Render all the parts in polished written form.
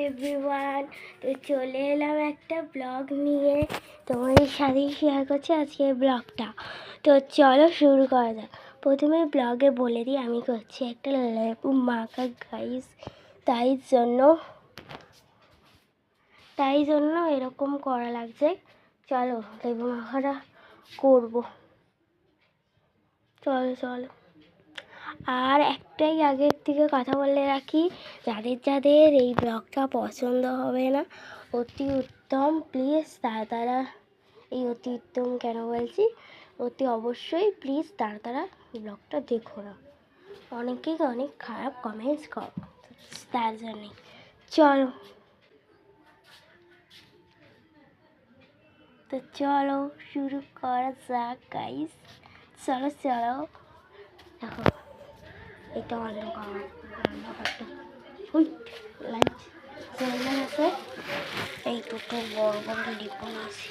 Everyone, তো চলে এলাম একটা ব্লগ নিয়ে তোমাদের সাথে শেয়ার করছি আজকের ব্লগটা। তো চলো শুরু করা যাক। প্রথমে ব্লগে বলে দিই আমি করছি একটা লেবু মাখা গাইস, তাই জন্য এরকম করা লাগছে। চলো লেবু মাখাটা করবো, চলো। আর একটাই আগের থেকে কথা বলে রাখি, যাদের এই ব্লগটা পছন্দ হবে না অতি উত্তম, প্লিজ তারা এই অতি উত্তম কেন বলছি, অতি অবশ্যই প্লিজ তারা ব্লগটা দেখো না। অনেকেই অনেক খারাপ কমেন্টস করো, তার জন্যে চলো। তো চলো শুরু করা যাক গাইস, চলো দেখো এটা অন্ধকার, রান্নাঘরটা লাইট জ্বলে গেছে। এই দুটো বড় বড় লেবু আছে,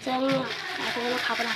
জানি না এতগুলো খাবো না।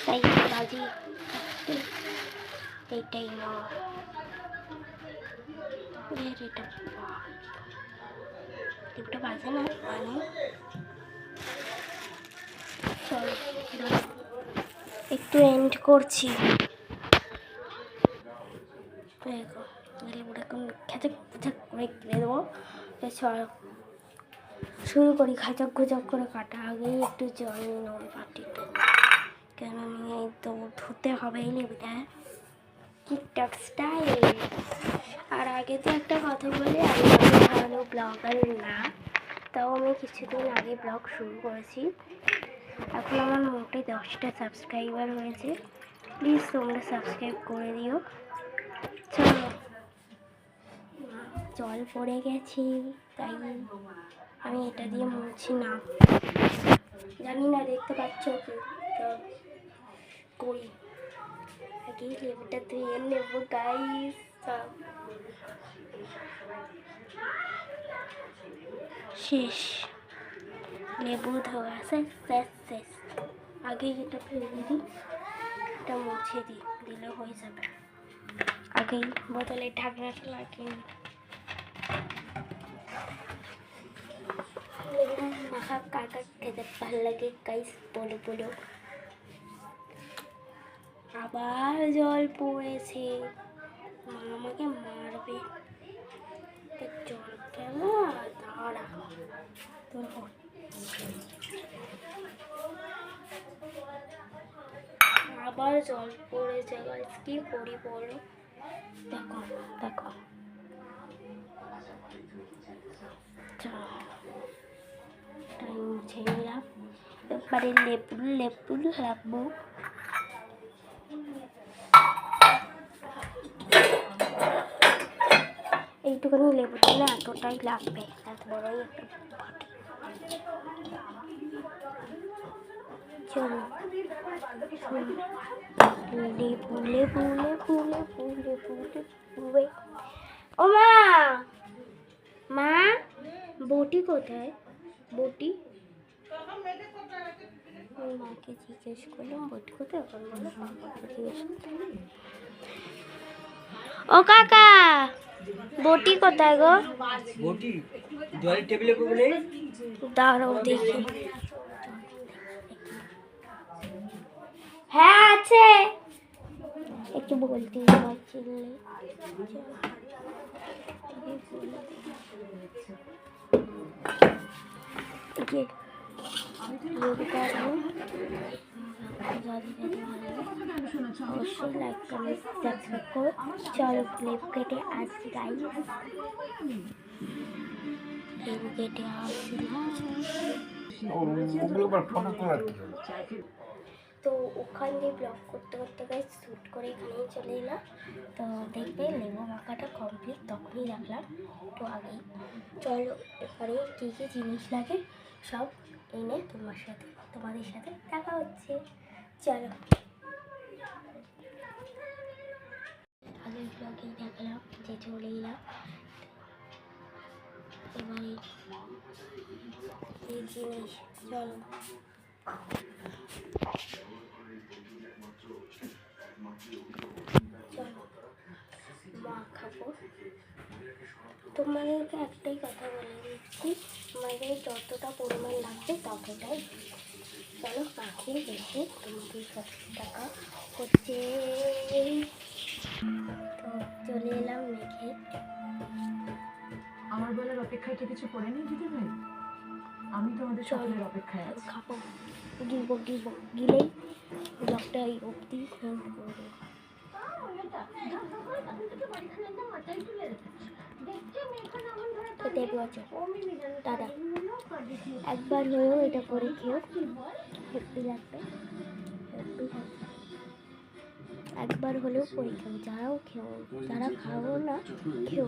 তাই বাজি এইটাই না, এটা বাজে না মানে। চলো একটু এন্ড করছি, দেখো লেবুটা খেতে করে কিনে দেবো। চলো শুরু করি। খাঁচাক খোঁচাক করে কাটা আগেই একটু জল নিয়ে নেবো বাটিতে, কেন নিয়ে তো ধুতে হবে এই লেবুটা, টিকটক স্টাইল। আর আগে তো একটা কথা বলি, আমি ভালো ব্লগার না, তাও আমি কিছুদিন আগে ব্লগ শুরু করেছি। এখন আমার মোটে 10টা সাবস্ক্রাইবার হয়েছে, প্লিজ তোমরা সাবস্ক্রাইব করে দিও। চলো জল পড়ে গেছি, তাই আমি এটা দিয়ে মুছছি না, জানি না দেখতে পাচ্ছ কি করি। আগে লেবুটা ধুয়ে নেবো গাইস। শেষ, লেবু ধোয়া শেষ শেষ শেষ। আগে এটা ফেলে দিই, এটা মুছে দিই, দিলে হয়ে যাবে। আগেই বোতলের ঢাকনাটা লাগিয়ে নিই। মাখা কার কার খেতে ভালো লাগে গাইস বলো বলো। আবার জল পড়েছে, মা আমাকে মারবে। জল কেন দাঁড়া তোর, আবার জল পড়েছে গাইস, কি করি বলো। দেখো দেখো মুছে নিলাম। এবারে লেবু লেবু লাগবো। এইটুখানি লেবু দিলে এতটাই লাগবে, এত বড়ই একটা বাটি। চলো লেবু লেবু লেবু লেবু লেবু লেবু। ও মা, মা বটি কোথায়? বটি মাকে জিজ্ঞেস করলাম বটি কোথায়, এখন বলো জিজ্ঞেস। ও কাকা বটি কোথায় গো? বটি জলের টেবিলে পড়লে দাঁড়াও দেখি। হ্যাঁ আছে, একটু বলতে পারছিলে। অবশ্যই লাইক কমেন্ট সাবস্ক্রাইব করো। চলো ক্লিপ কেটে আসছি গাইস, ক্লিপ কেটে আসছিলাম। তো ওখান দিয়ে ব্লগ করতে করতে গাইস শ্যুট করে এখানেই চলে এলাম। তো দেখবে লেবু মাখাটা কমপ্লিট, তখনই রাখলাম তো আগেই। চলো এবারে কী কী জিনিস লাগে সব এনে তোমাদের সাথে দেখা হচ্ছে। চলো আগের ব্লগেই দেখলাম যে চলে এলাম। এবারে এই জিনিস চলো মাখাবো। তোমাদেরকে একটাই কথা বলে দিচ্ছি, তোমাদের যতটা পরিমাণ লাগবে ততটাই। চলো মাখিয়ে দেখে তোমাদের 70 টাকা হচ্ছে। তো চলে এলাম মেখে। আমার বলার অপেক্ষায় তো কিছু পড়ে নেই দিদি ভাই, আমি তোমাদের সকলের অপেক্ষায় আছি। খাবো, গিলেই ব্লগটা এই অবধি এন্ড করবো। খেতে বসো দাদা, একবার হয়েও এটা করে খেও, হ্যাপি লাগবে, হ্যাপি লাগবে। একবার হলেও করে খেও, যারাও খেও, যারা খাও না খেও।